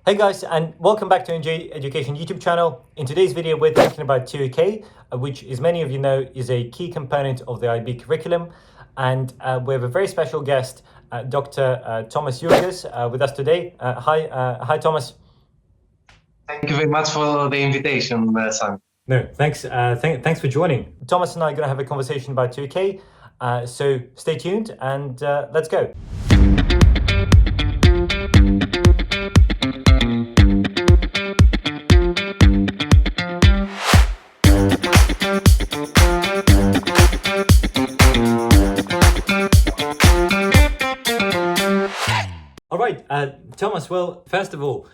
Hey guys, and welcome back to NJ Education YouTube channel. In today's video, we're talking about TOK, which, as many of you know, is a key component of the IB curriculum. And we have a very special guest, Dr. Thomas Giorugas, with us today. Hi, Thomas. Thank you very much for the invitation, Sam. No, thanks. Thanks for joining. Thomas and I are going to have a conversation about TOK. So stay tuned and let's go. All right, Thomas. Well, first of all,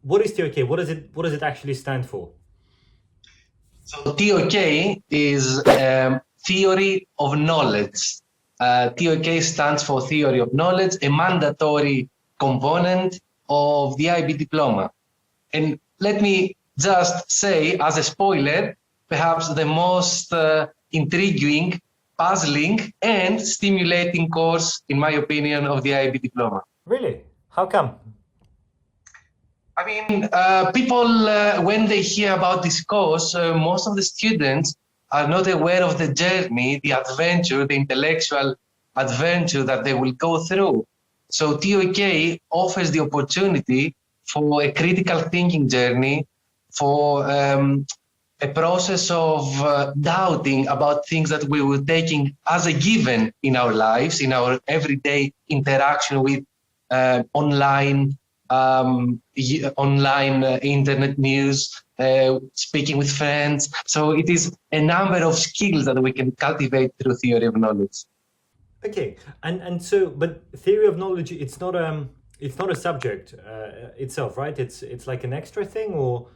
what is TOK? What does it actually stand for? So TOK is theory of knowledge. TOK stands for theory of knowledge, a mandatory component of the IB diploma. And let me just say, as a spoiler, perhaps the most intriguing, puzzling, and stimulating course, in my opinion, of the IB diploma. Really? How come? I mean, people, when they hear about this course, most of the students are not aware of the journey, the adventure, the intellectual adventure that they will go through. So TOK offers the opportunity for a critical thinking journey, for a process of doubting about things that we were taking as a given in our lives, in our everyday interaction with online internet news, speaking with friends. So it is a number of skills that we can cultivate through theory of knowledge. Okay, and so, but theory of knowledge, it's not a subject itself, right? It's like an extra thing, or?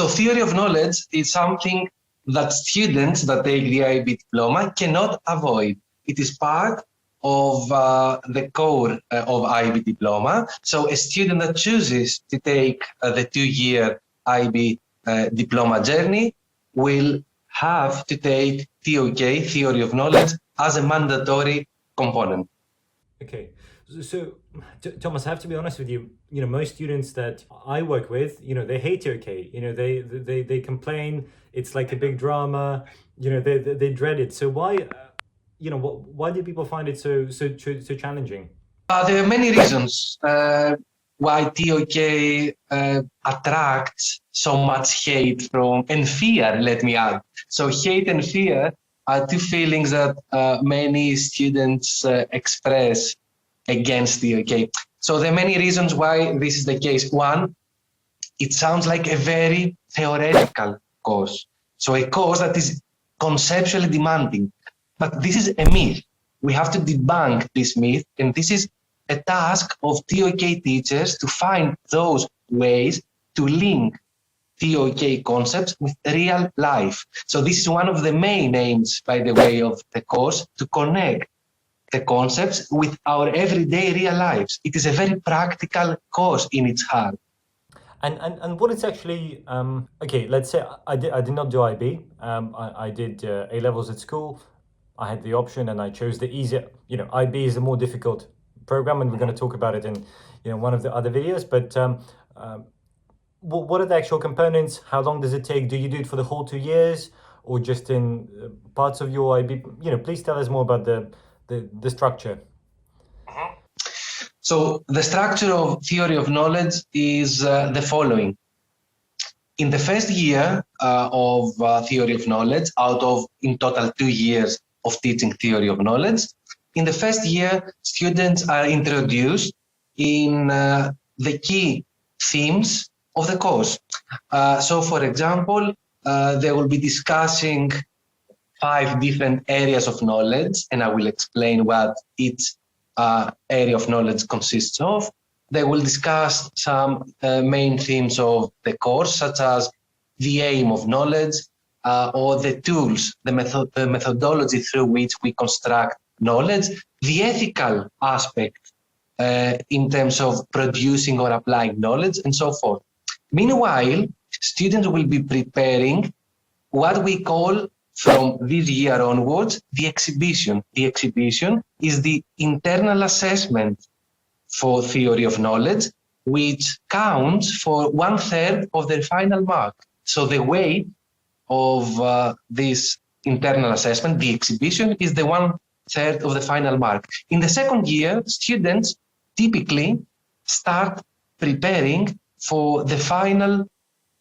So theory of knowledge is something that students that take the IB diploma cannot avoid. It is part of the core of IB diploma. So a student that chooses to take the 2-year IB diploma journey will have to take TOK, theory of knowledge, as a mandatory component. Okay, so Thomas, I have to be honest with you. You know, most students that I work with, they hate TOK. They complain. It's like a big drama. They dread it. So why? Why do people find it so challenging? There are many reasons why TOK attracts so much hate and fear, let me add. So hate and fear are two feelings that many students express against TOK. So there are many reasons why this is the case. One, it sounds like a very theoretical course. So a course that is conceptually demanding. But this is a myth. We have to debunk this myth, and this is a task of TOK teachers to find those ways to link TOK concepts with real life. So this is one of the main aims, by the way, of the course, to connect the concepts with our everyday real lives. It is a very practical course in its heart. And what is actually okay? Let's say I did not do IB. I did A levels at school. I had the option, and I chose the easier. IB is a more difficult program, and we're going to talk about it in one of the other videos. But what are the actual components? How long does it take? Do you do it for the whole 2 years, or just in parts of your IB? Please tell us more about the structure. So the structure of theory of knowledge is the following. In the first year of theory of knowledge, out of in total 2 years of teaching theory of knowledge, in the first year, students are introduced in the key themes of the course. So for example, they will be discussing 5 different areas of knowledge, and I will explain what each area of knowledge consists of. They will discuss some main themes of the course, such as the aim of knowledge, or the tools, the methodology through which we construct knowledge, the ethical aspect in terms of producing or applying knowledge, and so forth. Meanwhile, students will be preparing what we call, from this year onwards, the exhibition. The exhibition is the internal assessment for theory of knowledge, which counts for 1/3 of their final mark. So the weight of this internal assessment, the exhibition, is the 1/3 of the final mark. In the second year, students typically start preparing for the final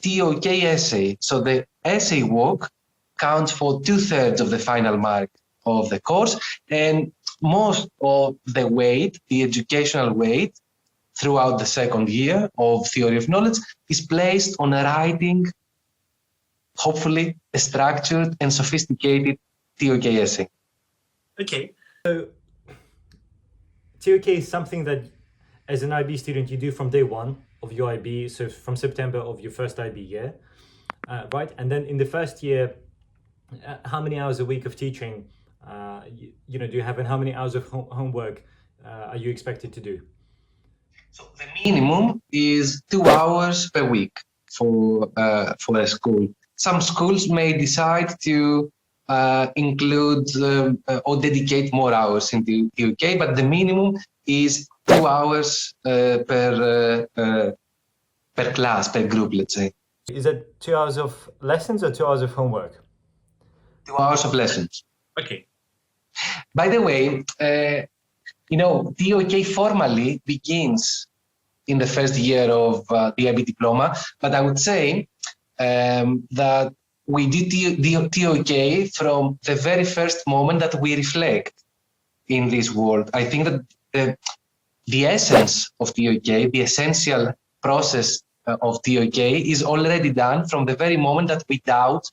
TOK essay. So the essay work counts for 2/3 of the final mark of the course, and most of the weight, the educational weight, throughout the second year of theory of knowledge is placed on writing, hopefully, a structured and sophisticated TOK essay. Okay, so TOK is something that, as an IB student, you do from day one of your IB, so from September of your first IB year, right? And then in the first year, how many hours a week of teaching, do you have, and how many hours of homework are you expected to do? So the minimum is 2 hours per week for a school. Some schools may decide to include or dedicate more hours into TOK, but the minimum is 2 hours per class, per group, let's say. Is it 2 hours of lessons or 2 hours of homework? 2 hours of lessons. Okay. By the way, TOK formally begins in the first year of the IB diploma, but I would say that we do TOK from the very first moment that we reflect in this world. I think that the essence of TOK, the essential process of TOK is already done from the very moment that we doubt,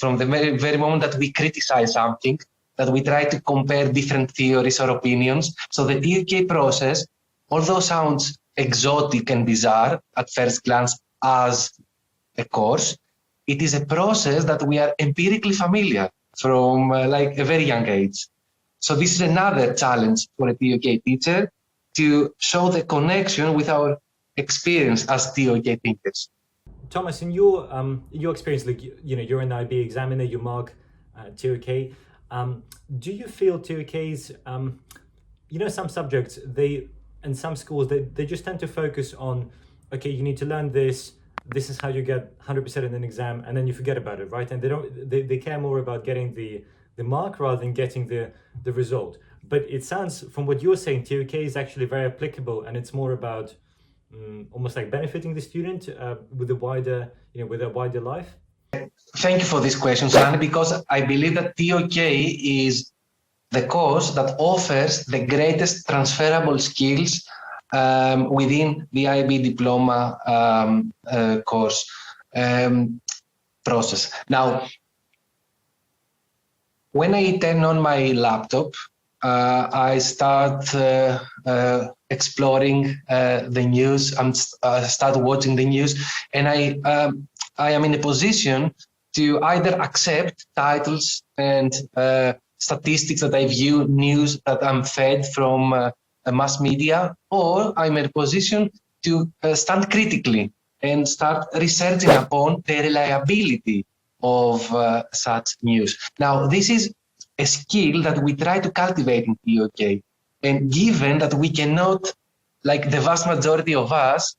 from the very moment that we criticize something, that we try to compare different theories or opinions. So the TOK process, although sounds exotic and bizarre at first glance as a course, it is a process that we are empirically familiar from like a very young age. So this is another challenge for a TOK teacher, to show the connection with our experience as TOK thinkers. Thomas, in your experience, like you're an IB examiner, you mark TOK. Do you feel TOKs, some subjects, in some schools, they just tend to focus on, okay, you need to learn this is how you get 100% in an exam, and then you forget about it, right? And they care more about getting the mark rather than getting the result. But it sounds, from what you're saying, TOK is actually very applicable, and it's more about almost like benefiting the student with a wider life. Thank you for this question, Sani, because I believe that TOK is the course that offers the greatest transferable skills within the IB diploma course process. Now, when I turn on my laptop, I start exploring the news. I start watching the news, and I am in a position to either accept titles and statistics that I view, news that I'm fed from mass media, or I'm in a position to stand critically and start researching upon the reliability of such news. Now, this is a skill that we try to cultivate in TOK. And given that we cannot, like the vast majority of us,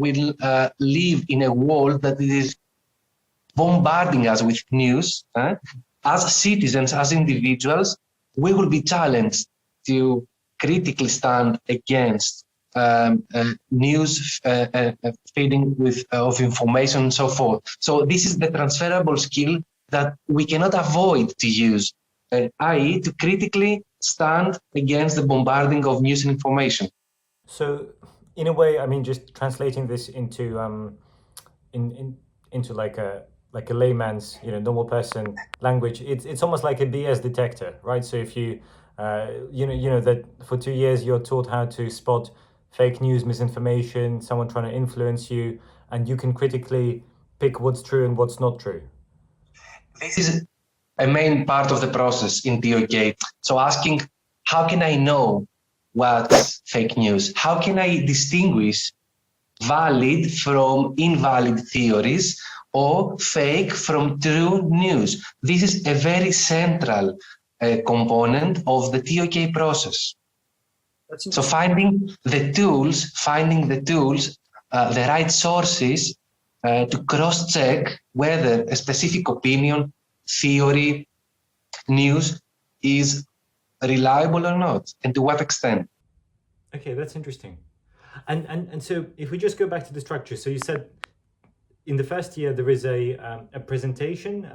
will live in a world that is bombarding us with news, as citizens, as individuals, we will be challenged to critically stand against news feeding of information and so forth. So this is the transferable skill that we cannot avoid to use, i.e. to critically stand against the bombarding of news and information. So in a way, I mean, just translating this into into like a layman's, normal person language, it's almost like a BS detector, right? So if you that for 2 years you're taught how to spot fake news, misinformation, someone trying to influence you, and you can critically pick what's true and what's not true. This is a main part of the process in TOK. So asking, how can I know what's fake news? How can I distinguish valid from invalid theories or fake from true news? This is a very central component of the TOK process. So finding the tools, the right sources to cross-check whether a specific opinion, theory, news is reliable or not, and to what extent. Okay, that's interesting. And so if we just go back to the structure, so you said in the first year there is a presentation.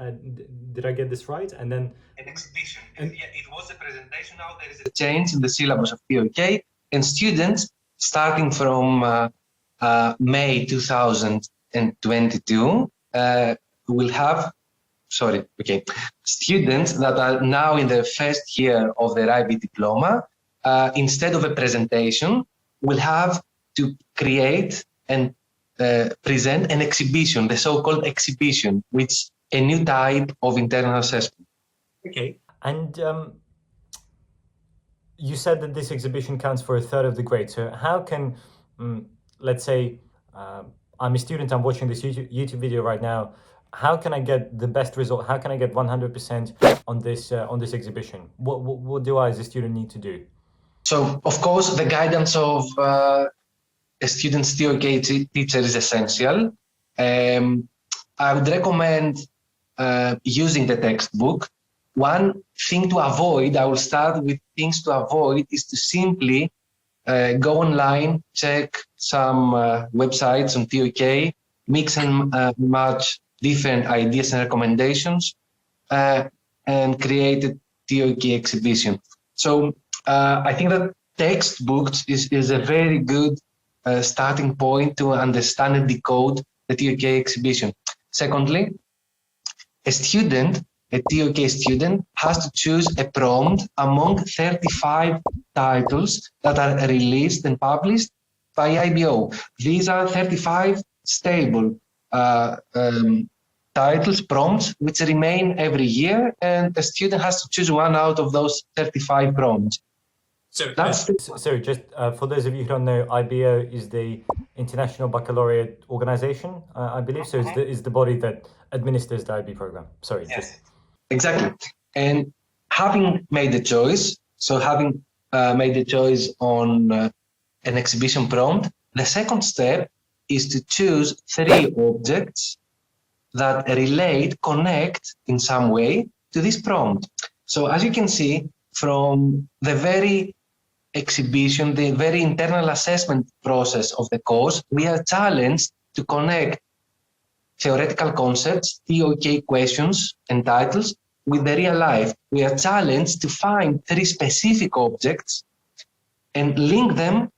Did I get this right? And then An exhibition. Yeah, it was a presentation. Now there is a change in the syllabus of TOK, and students starting from May 2022 will have. Students that are now in the first year of their IB diploma, instead of a presentation, will have to create and present an exhibition, the so-called exhibition, which is a new type of internal assessment. Okay. And you said that this exhibition counts for a third of the grade. So how can, let's say, I'm a student, I'm watching this YouTube video right now. How can I get the best result? How can I get 100% on this exhibition? What do I as a student need to do? So, of course, the guidance of a student's TOK teacher is essential. I would recommend using the textbook. One thing to avoid, I will start with things to avoid, is to simply go online, check some websites on TOK, mix and match different ideas and recommendations, and create a TOK exhibition. So I think that textbooks is a very good starting point to understand and decode the TOK exhibition. Secondly, a TOK student has to choose a prompt among 35 titles that are released and published by IBO. These are 35 stable titles, prompts, which remain every year, and a student has to choose one out of those 35 prompts. So sorry, just for those of you who don't know, IBO is the International Baccalaureate Organization, I believe. So it's the body that administers the IB program. Sorry. Yes. Exactly. And having made the choice, made the choice on an exhibition prompt, the second step is to choose 3 objects that connect in some way to this prompt. So as you can see from the very exhibition, the very internal assessment process of the course, we are challenged to connect theoretical concepts, TOK questions and titles with the real life. We are challenged to find 3 specific objects and link them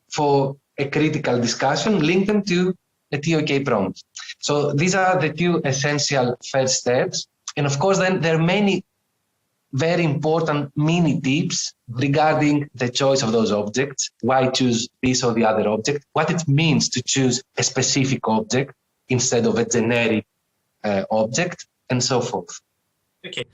for a critical discussion, link them to a TOK prompt. So these are the 2 essential first steps. And of course, then there are many very important mini tips regarding the choice of those objects, why choose this or the other object, what it means to choose a specific object instead of a generic object, and so forth. Okay.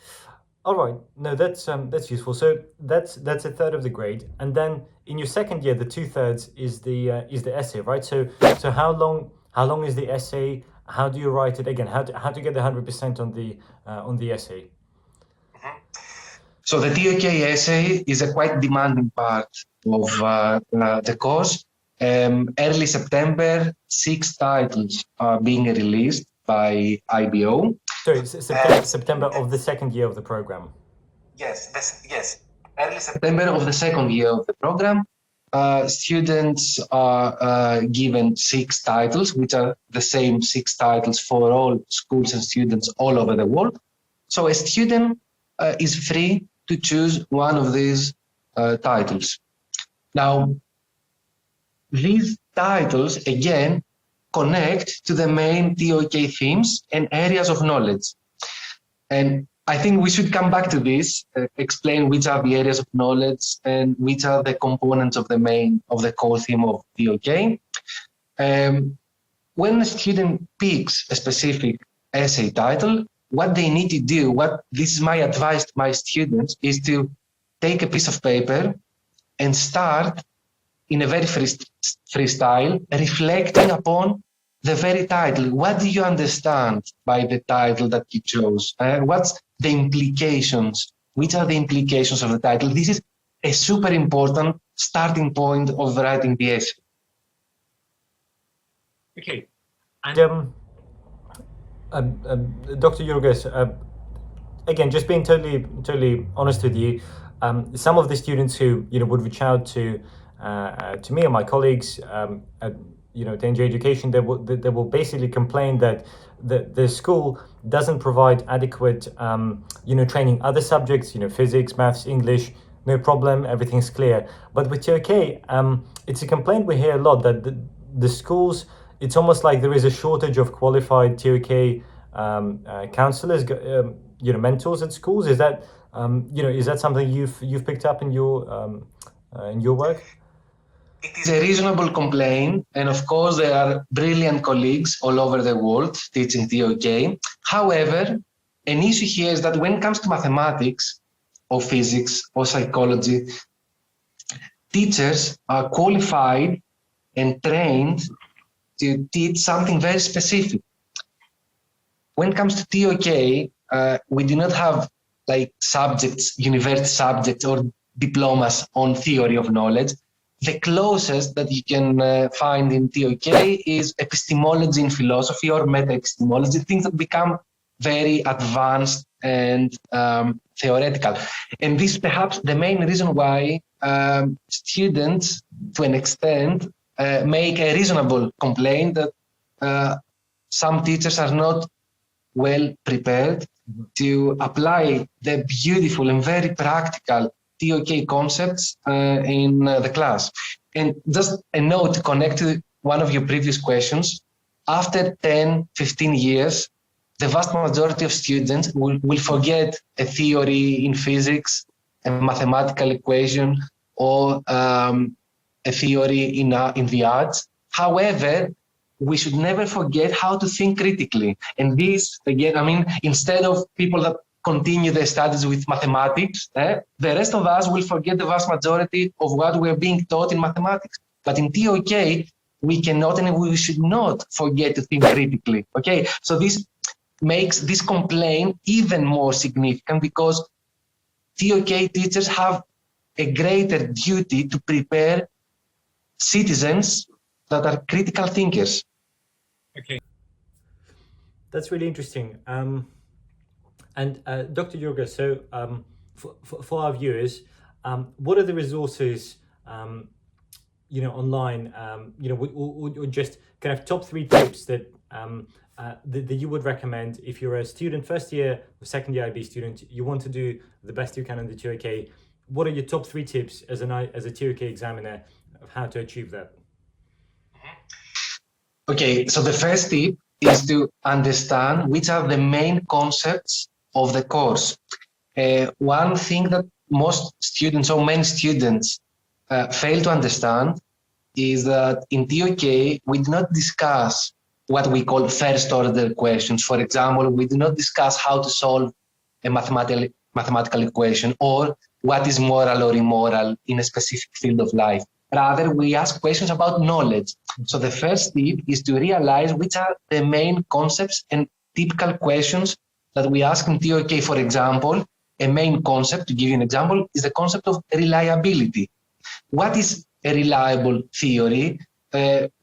All right. No, that's useful. So that's a third of the grade, and then in your second year, the 2/3 is the essay, right? So how long is the essay? How do you write it again? How to get the 100% on the essay? So the TOK essay is a quite demanding part of the course. Early September, 6 titles are being released by IBO. Sorry, September of the second year of the program. Yes. Early September of the second year of the program, students are given 6 titles, which are the same 6 titles for all schools and students all over the world. So a student is free to choose one of these titles. Now, these titles, again, connect to the main TOK themes and areas of knowledge. And I think we should come back to this, explain which are the areas of knowledge and which are the components of the core theme of TOK. When a student picks a specific essay title, what they need to do, this is my advice to my students, is to take a piece of paper and start in a very freestyle, reflecting upon the very title. What do you understand by the title that you chose? What's the implications? Which are the implications of the title? This is a super important starting point of writing the essay. Okay. And Dr. Giorugas, again, just being totally honest with you, some of the students who would reach out to me or my colleagues at Danger Education, they will basically complain that the school doesn't provide adequate training. Other subjects, physics, maths, English, no problem, everything's clear. But with TOK, it's a complaint we hear a lot that the schools, it's almost like there is a shortage of qualified TOK counselors, mentors at schools. Is that is that something you've picked up in your work? It is a reasonable complaint, and of course there are brilliant colleagues all over the world teaching TOK. However, an issue here is that when it comes to mathematics or physics or psychology, teachers are qualified and trained to teach something very specific. When it comes to TOK, we do not have like subjects, university subjects or diplomas on theory of knowledge. The closest that you can find in TOK is epistemology in philosophy or meta-epistemology, things that become very advanced and theoretical. And this is perhaps the main reason why students, to an extent, make a reasonable complaint that some teachers are not well prepared to apply the beautiful and very practical TOK concepts in the class. And just a note to connect to one of your previous questions, after 10, 15 years, the vast majority of students will forget a theory in physics, a mathematical equation, or a theory in the arts. However, we should never forget how to think critically. And this, again, I mean, instead of people that continue their studies with mathematics, the rest of us will forget the vast majority of what we're being taught in mathematics. But in TOK, we cannot and we should not forget to think critically. Okay, so this makes this complaint even more significant because TOK teachers have a greater duty to prepare citizens that are critical thinkers. Okay, that's really interesting. And Dr. Giorugas, so for our viewers, what are the resources, online, or just kind of top 3 tips that that you would recommend if you're a student, first year or second year IB student, you want to do the best you can in the TOK. What are your top 3 tips as a TOK examiner of how to achieve that? Okay, so the first tip is to understand which are the main concepts of the course. One thing that most students or many students fail to understand is that in TOK, we do not discuss what we call first order questions. For example, we do not discuss how to solve a mathematical equation or what is moral or immoral in a specific field of life. Rather, we ask questions about knowledge. So the first tip is to realize which are the main concepts and typical questions that we ask in TOK. For example, a main concept, to give you an example, is the concept of reliability. What is a reliable theory?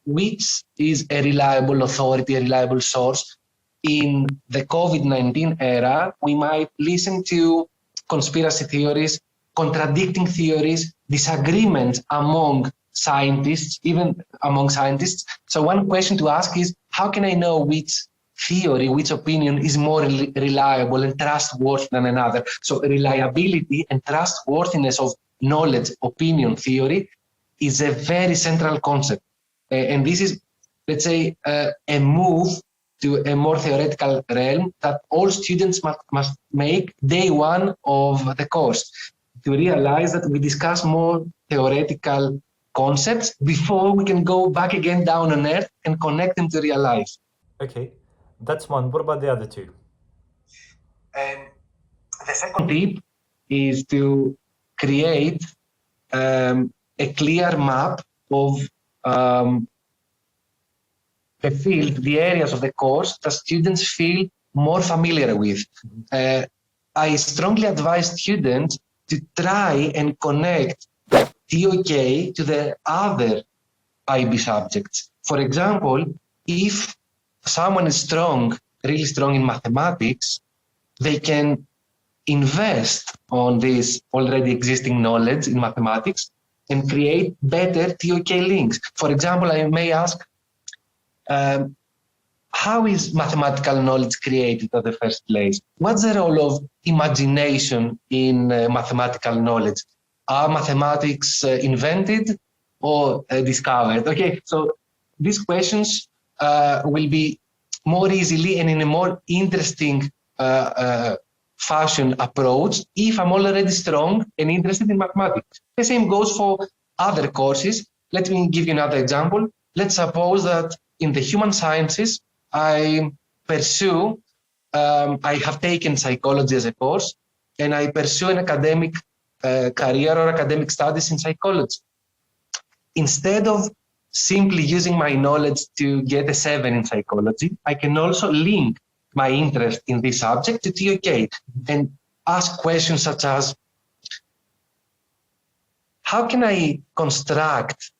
Which is a reliable authority, a reliable source? In the COVID-19 era, we might listen to conspiracy theories, contradicting theories, disagreements among scientists, even among scientists. So one question to ask is, how can I know which theory, which opinion is more reliable and trustworthy than another? So reliability and trustworthiness of knowledge, opinion, theory is a very central concept. And this is, let's say, a move to a more theoretical realm that all students must make day one of the course, to realize that we discuss more theoretical concepts before we can go back again down on earth and connect them to real life. Okay, that's one. What about the other 2? The second tip is to create a clear map of the field, the areas of the course that students feel more familiar with. I strongly advise students to try and connect TOK to the other IB subjects. For example, if someone is strong, really strong in mathematics, they can invest on this already existing knowledge in mathematics and create better TOK links. For example, I may ask, how is mathematical knowledge created at the first place? What's the role of imagination in mathematical knowledge? Are mathematics invented or discovered? Okay, so these questions will be more easily and in a more interesting fashion approach if I'm already strong and interested in mathematics. The same goes for other courses. Let me give you another example. Let's suppose that in the human sciences, I have taken psychology as a course, and I pursue an academic career or academic studies in psychology. Instead of simply using my knowledge to get a 7 in psychology, I can also link my interest in this subject to TOK and ask questions such as, how can I construct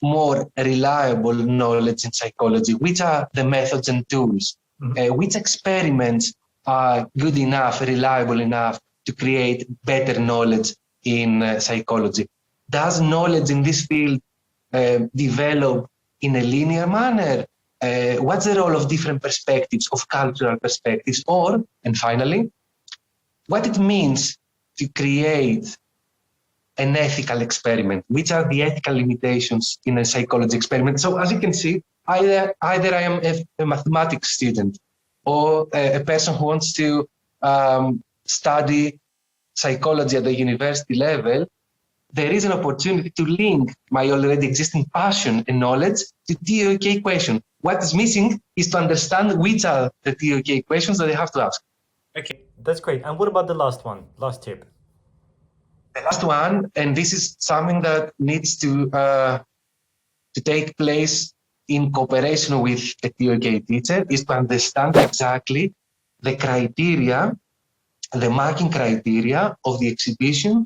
more reliable knowledge in psychology? Which are the methods and tools? Which experiments are good enough, reliable enough to create better knowledge in psychology? Does knowledge in this field develop in a linear manner? What's the role of different perspectives, of cultural perspectives? Or, and finally, what it means to create an ethical experiment? Which are the ethical limitations in a psychology experiment? So as you can see, either I am a mathematics student or a person who wants to study psychology at the university level, there is an opportunity to link my already existing passion and knowledge to TOK question. What is missing is to understand which are the TOK questions that they have to ask. Okay, that's great. And what about the last one, last tip? The last one, and this is something that needs to take place in cooperation with a TOK teacher, is to understand exactly the criteria, the marking criteria of the exhibition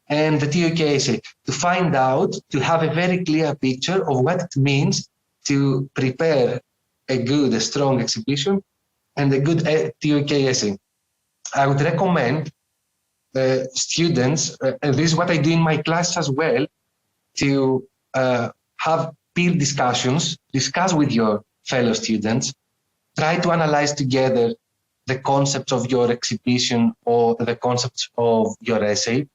and the TOK essay, to find out, to have a very clear picture of what it means to prepare a strong exhibition and a good TOK essay. I would recommend students, and this is what I do in my class as well, to have peer discussions, discuss with your fellow students, try to analyze together the concepts of your exhibition or the concepts of your essay,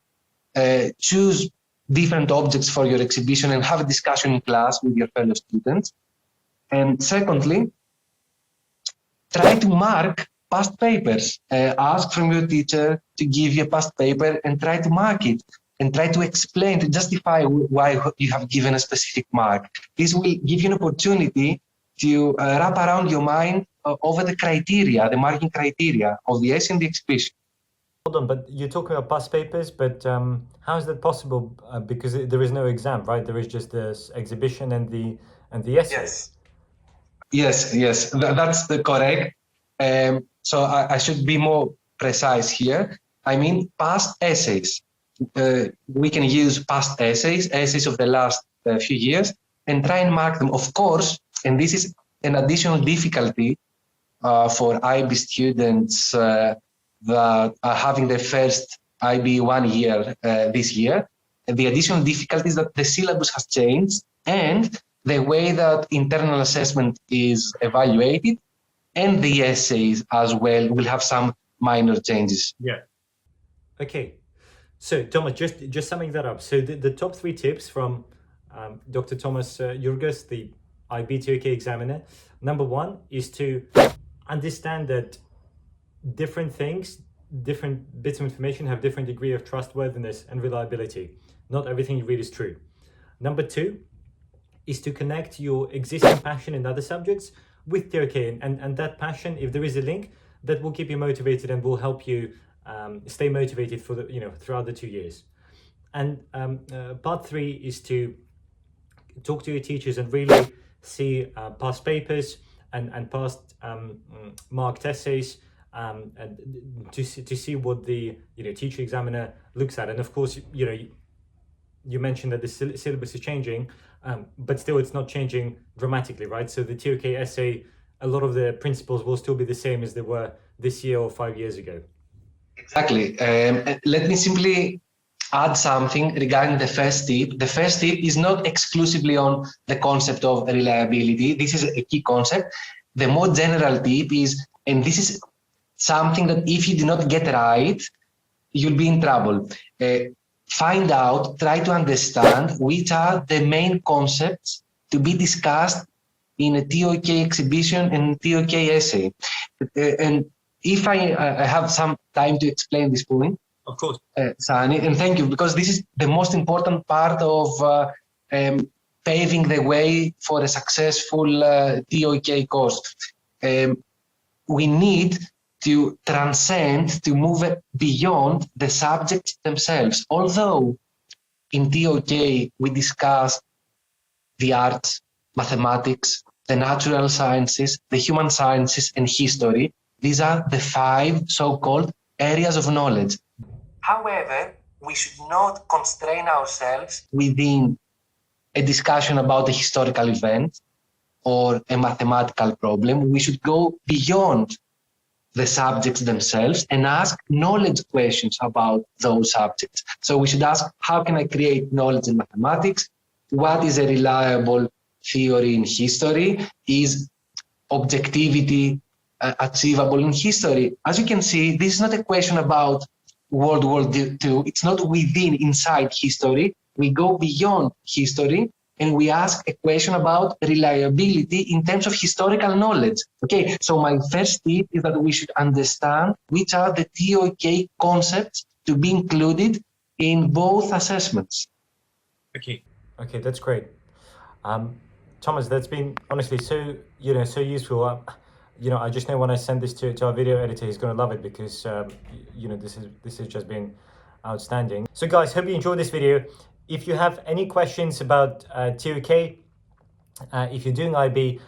choose different objects for your exhibition and have a discussion in class with your fellow students. And secondly, try to mark past papers. Ask from your teacher to give you a past paper and try to mark it and try to explain, to justify why you have given a specific mark. This will give you an opportunity to wrap around your mind over the criteria, the marking criteria of the essay and the exhibition. Hold on, but you're talking about past papers, but how is that possible? Because there is no exam, right? There is just this exhibition and the essay. Yes, that's the correct. So I should be more precise here. I mean past essays. We can use past essays of the last few years, and try and mark them. Of course, and this is an additional difficulty for IB students that are having their first IB 1 year this year. And the additional difficulty is that the syllabus has changed and the way that internal assessment is evaluated and the essays as well will have some minor changes. Yeah. Okay. So Thomas, just summing that up. So the top 3 tips from Dr. Thomas Giorugas, the IB TOK examiner. Number 1 is to understand that different things, different bits of information have different degree of trustworthiness and reliability. Not everything you read is true. Number 2 is to connect your existing passion in other subjects with TOK, and that passion, if there is a link, that will keep you motivated and will help you stay motivated for throughout the 2 years. And part 3 is to talk to your teachers and really see past papers and past marked essays and to see what the teacher examiner looks at. And of course, you mentioned that the syllabus is changing, but still it's not changing dramatically, right? So the TOK essay, a lot of the principles will still be the same as they were this year or 5 years ago. Exactly. Let me simply add something regarding the first tip. The first tip is not exclusively on the concept of reliability. This is a key concept. The more general tip is, and this is something that if you do not get right, you'll be in trouble. Find out, try to understand which are the main concepts to be discussed in a TOK exhibition and TOK essay. And if I have some time to explain this point, Of course. Sani, and thank you, because this is the most important part of paving the way for a successful TOK course. We need to transcend, to move beyond the subjects themselves. Although in TOK we discuss the arts, mathematics, the natural sciences, the human sciences, and history, these are the 5 so-called areas of knowledge. However, we should not constrain ourselves within a discussion about a historical event or a mathematical problem. We should go beyond the subjects themselves and ask knowledge questions about those subjects. So we should ask, how can I create knowledge in mathematics? What is a reliable theory in history? Is objectivity achievable in history? As you can see, this is not a question about World War II. It's not inside history. We go beyond history and we ask a question about reliability in terms of historical knowledge. Okay, so my first tip is that we should understand which are the TOK concepts to be included in both assessments. Okay, that's great. Thomas, that's been honestly so useful. I just know when I send this to our video editor, he's going to love it because this has just been outstanding. So guys, hope you enjoyed this video. If you have any questions about TOK, if you're doing IB,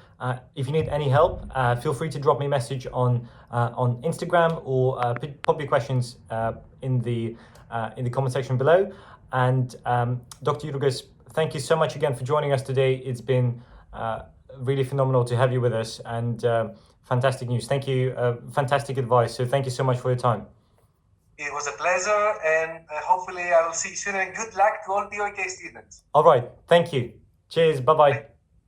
if you need any help, feel free to drop me a message on Instagram or pop your questions in the comment section below. And Dr. Giorugas, thank you so much again for joining us today. It's been really phenomenal to have you with us, and fantastic news. Thank you. Fantastic advice. So thank you so much for your time. It was a pleasure, and hopefully I will see you soon, and good luck to all TOK students. All right. Thank you. Cheers. Bye-bye.